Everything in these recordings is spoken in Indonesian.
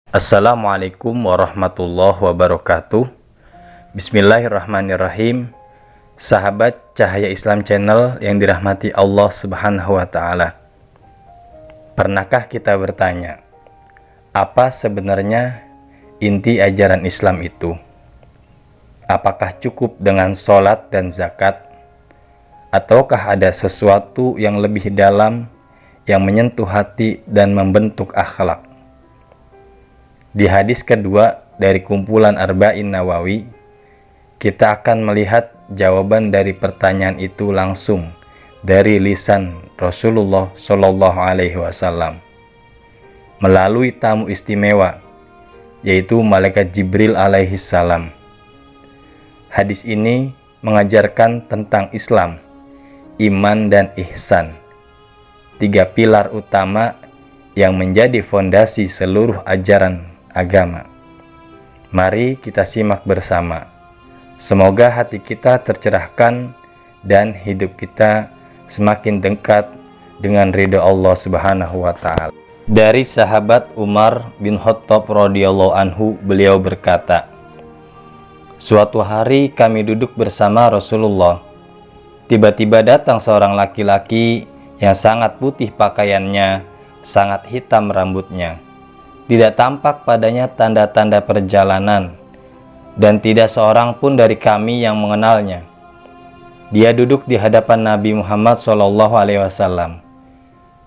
Assalamualaikum warahmatullahi wabarakatuh. Bismillahirrahmanirrahim. Sahabat Cahaya Islam Channel yang dirahmati Allah Subhanahu wa Ta'ala. Pernahkah kita bertanya, apa sebenarnya inti ajaran Islam itu? Apakah cukup dengan sholat dan zakat? Ataukah ada sesuatu yang lebih dalam yang menyentuh hati dan membentuk akhlak? Di hadis kedua dari kumpulan Arba'in Nawawi, kita akan melihat jawaban dari pertanyaan itu langsung dari lisan Rasulullah Shallallahu Alaihi Wasallam melalui tamu istimewa, yaitu malaikat Jibril alaihi salam. Hadis ini mengajarkan tentang Islam, iman dan ihsan, tiga pilar utama yang menjadi fondasi seluruh ajaran agama. Mari kita simak bersama. Semoga hati kita tercerahkan dan hidup kita semakin dekat dengan ridha Allah Subhanahu wa Ta'ala. Dari sahabat Umar bin Khattab radhiyallahu anhu, beliau berkata, suatu hari kami duduk bersama Rasulullah. Tiba-tiba datang seorang laki-laki yang sangat putih pakaiannya, sangat hitam rambutnya. Tidak tampak padanya tanda-tanda perjalanan, dan tidak seorang pun dari kami yang mengenalnya. Dia duduk di hadapan Nabi Muhammad SAW,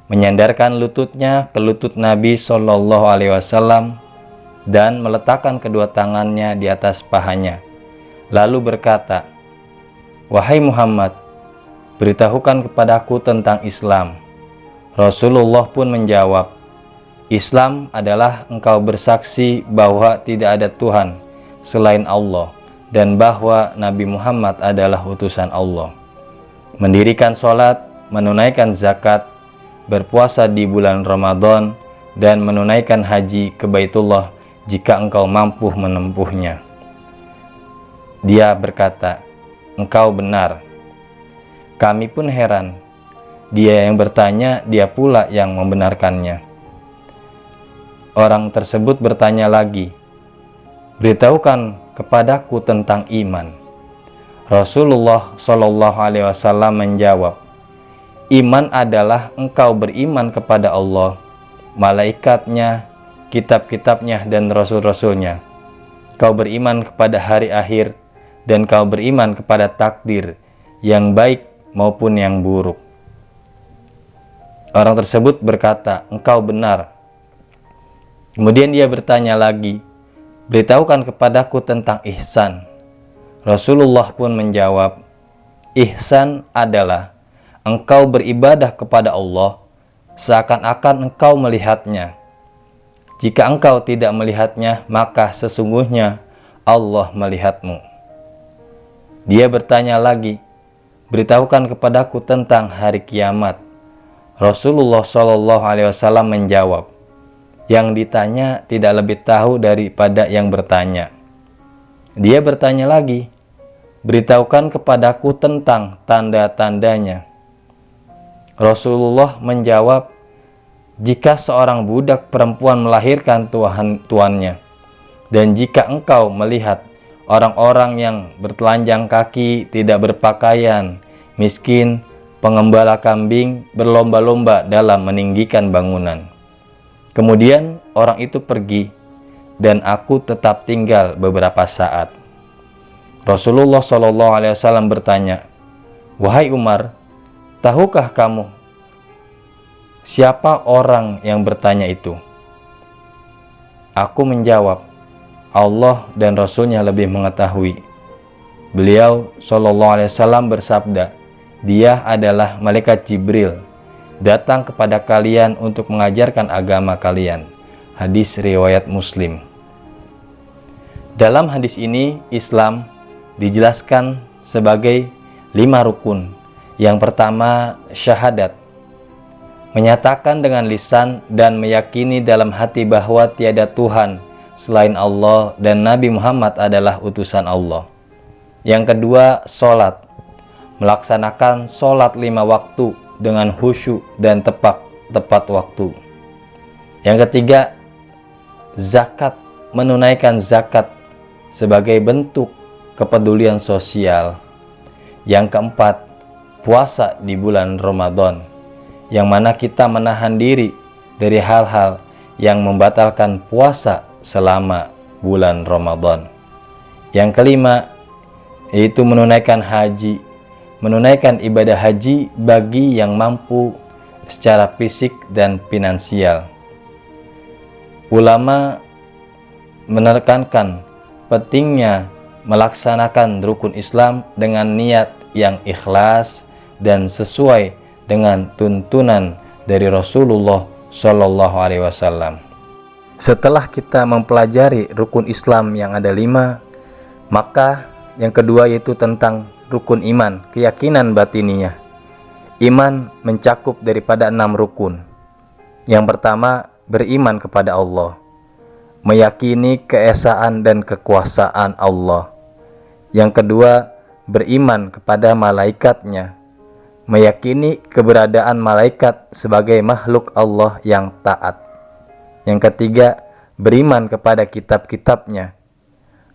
menyandarkan lututnya ke lutut Nabi SAW, dan meletakkan kedua tangannya di atas pahanya. Lalu berkata, "Wahai Muhammad, beritahukan kepadaku tentang Islam." Rasulullah pun menjawab, "Islam adalah engkau bersaksi bahwa tidak ada Tuhan selain Allah dan bahwa Nabi Muhammad adalah utusan Allah, mendirikan sholat, menunaikan zakat, berpuasa di bulan Ramadan, dan menunaikan haji ke Baitullah jika engkau mampu menempuhnya." Dia berkata, "Engkau benar." Kami pun heran. Dia yang bertanya, dia pula yang membenarkannya. Orang tersebut bertanya lagi, "Beritahukan kepadaku tentang iman." Rasulullah SAW menjawab, "Iman adalah engkau beriman kepada Allah, malaikatnya, kitab-kitabnya, dan rasul-rasulnya. Kau beriman kepada hari akhir, dan kau beriman kepada takdir yang baik maupun yang buruk." Orang tersebut berkata, "Engkau benar." Kemudian dia bertanya lagi, "Beritahukan kepadaku tentang ihsan." Rasulullah pun menjawab, "Ihsan adalah engkau beribadah kepada Allah seakan-akan engkau melihatnya. Jika engkau tidak melihatnya, maka sesungguhnya Allah melihatmu." Dia bertanya lagi, "Beritahukan kepadaku tentang hari kiamat." Rasulullah SAW menjawab, "Yang ditanya tidak lebih tahu daripada yang bertanya." Dia bertanya lagi, "Beritahukan kepadaku tentang tanda-tandanya." Rasulullah menjawab, "Jika seorang budak perempuan melahirkan tuannya, dan jika engkau melihat orang-orang yang bertelanjang kaki, tidak berpakaian, miskin, pengembala kambing, berlomba-lomba dalam meninggikan bangunan. Kemudian orang itu pergi, dan aku tetap tinggal beberapa saat." Rasulullah SAW bertanya, "Wahai Umar, tahukah kamu siapa orang yang bertanya itu?" Aku menjawab, "Allah dan Rasulnya lebih mengetahui." Beliau SAW bersabda, "Dia adalah malaikat Jibril, datang kepada kalian untuk mengajarkan agama kalian." Hadis riwayat Muslim. Dalam hadis ini, Islam dijelaskan sebagai 5 rukun. Yang pertama, syahadat, menyatakan dengan lisan dan meyakini dalam hati bahwa tiada Tuhan selain Allah dan Nabi Muhammad adalah utusan Allah. Yang kedua, sholat, melaksanakan sholat 5 waktu dengan khusyuk dan tepat waktu. Yang ketiga, zakat, menunaikan zakat sebagai bentuk kepedulian sosial. Yang keempat, puasa di bulan Ramadan, yang mana kita menahan diri dari hal-hal yang membatalkan puasa selama bulan Ramadan. Yang kelima, yaitu menunaikan haji, menunaikan ibadah haji bagi yang mampu secara fisik dan finansial. Ulama menekankan pentingnya melaksanakan rukun Islam dengan niat yang ikhlas dan sesuai dengan tuntunan dari Rasulullah Shallallahu Alaihi Wasallam. Setelah kita mempelajari rukun Islam yang ada 5, maka yang kedua yaitu tentang rukun iman, keyakinan batininya. Iman mencakup daripada 6 rukun. Yang pertama, beriman kepada Allah, meyakini keesaan dan kekuasaan Allah. Yang kedua, beriman kepada malaikatnya, meyakini keberadaan malaikat sebagai makhluk Allah yang taat. Yang ketiga, beriman kepada kitab-kitabnya,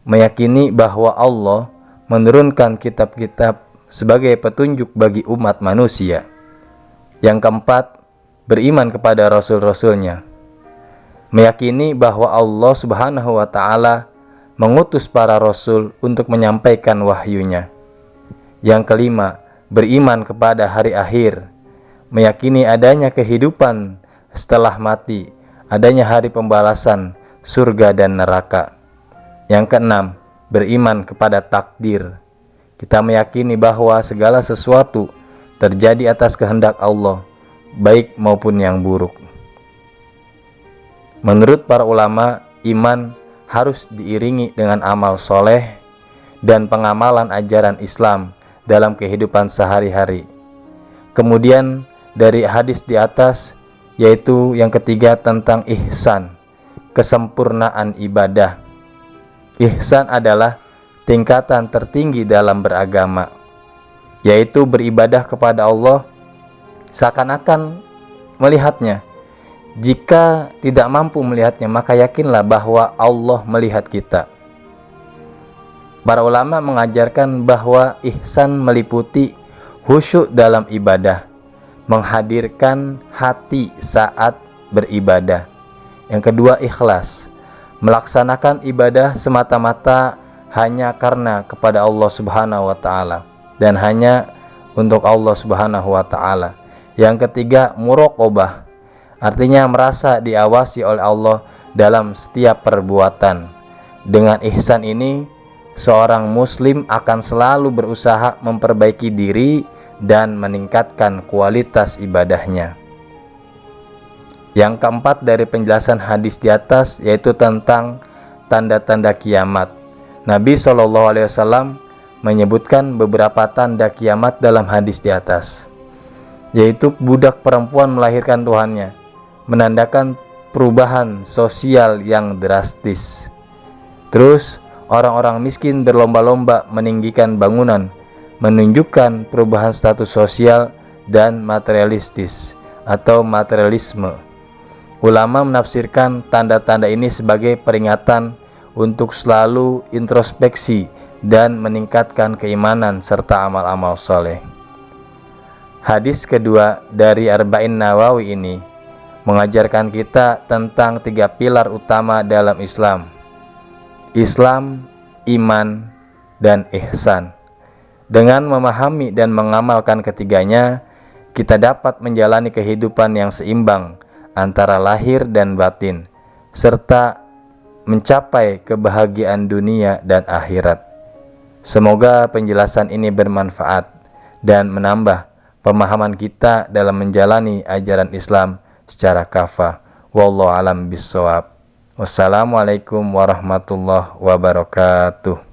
meyakini bahwa Allah menurunkan kitab-kitab sebagai petunjuk bagi umat manusia. Yang keempat, beriman kepada rasul-rasulnya, meyakini bahwa Allah Subhanahu wa Ta'ala mengutus para rasul untuk menyampaikan wahyunya. Yang kelima, beriman kepada hari akhir, meyakini adanya kehidupan setelah mati, adanya hari pembalasan, surga dan neraka. Yang keenam, beriman kepada takdir. Kita meyakini bahwa segala sesuatu terjadi atas kehendak Allah, baik maupun yang buruk. Menurut para ulama, iman harus diiringi dengan amal soleh dan pengamalan ajaran Islam dalam kehidupan sehari-hari. Kemudian dari hadis di atas, yaitu yang ketiga tentang ihsan, kesempurnaan ibadah. Ihsan adalah tingkatan tertinggi dalam beragama, yaitu beribadah kepada Allah seakan-akan melihatnya. Jika tidak mampu melihatnya, maka yakinlah bahwa Allah melihat kita. Para ulama mengajarkan bahwa ihsan meliputi khusyuk dalam ibadah, menghadirkan hati saat beribadah. Yang kedua, ikhlas, melaksanakan ibadah semata-mata hanya karena kepada Allah Subhanahu wa Ta'ala dan hanya untuk Allah Subhanahu wa Ta'ala. Yang ketiga, muraqabah, artinya merasa diawasi oleh Allah dalam setiap perbuatan. Dengan ihsan ini, seorang muslim akan selalu berusaha memperbaiki diri dan meningkatkan kualitas ibadahnya. Yang keempat dari penjelasan hadis di atas yaitu tentang tanda-tanda kiamat. Nabi SAW menyebutkan beberapa tanda kiamat dalam hadis di atas, yaitu budak perempuan melahirkan tuannya, menandakan perubahan sosial yang drastis. Terus orang-orang miskin berlomba-lomba meninggikan bangunan, menunjukkan perubahan status sosial dan materialistis atau materialisme. Ulama menafsirkan tanda-tanda ini sebagai peringatan untuk selalu introspeksi dan meningkatkan keimanan serta amal-amal soleh. Hadis kedua dari Arba'in Nawawi ini mengajarkan kita tentang 3 pilar utama dalam Islam: Islam, iman, dan ihsan. Dengan memahami dan mengamalkan ketiganya, kita dapat menjalani kehidupan yang seimbang antara lahir dan batin, serta mencapai kebahagiaan dunia dan akhirat. Semoga penjelasan ini bermanfaat dan menambah pemahaman kita dalam menjalani ajaran Islam secara kafah. Wallahu a'lam bishawab. Wassalamualaikum warahmatullahi wabarakatuh.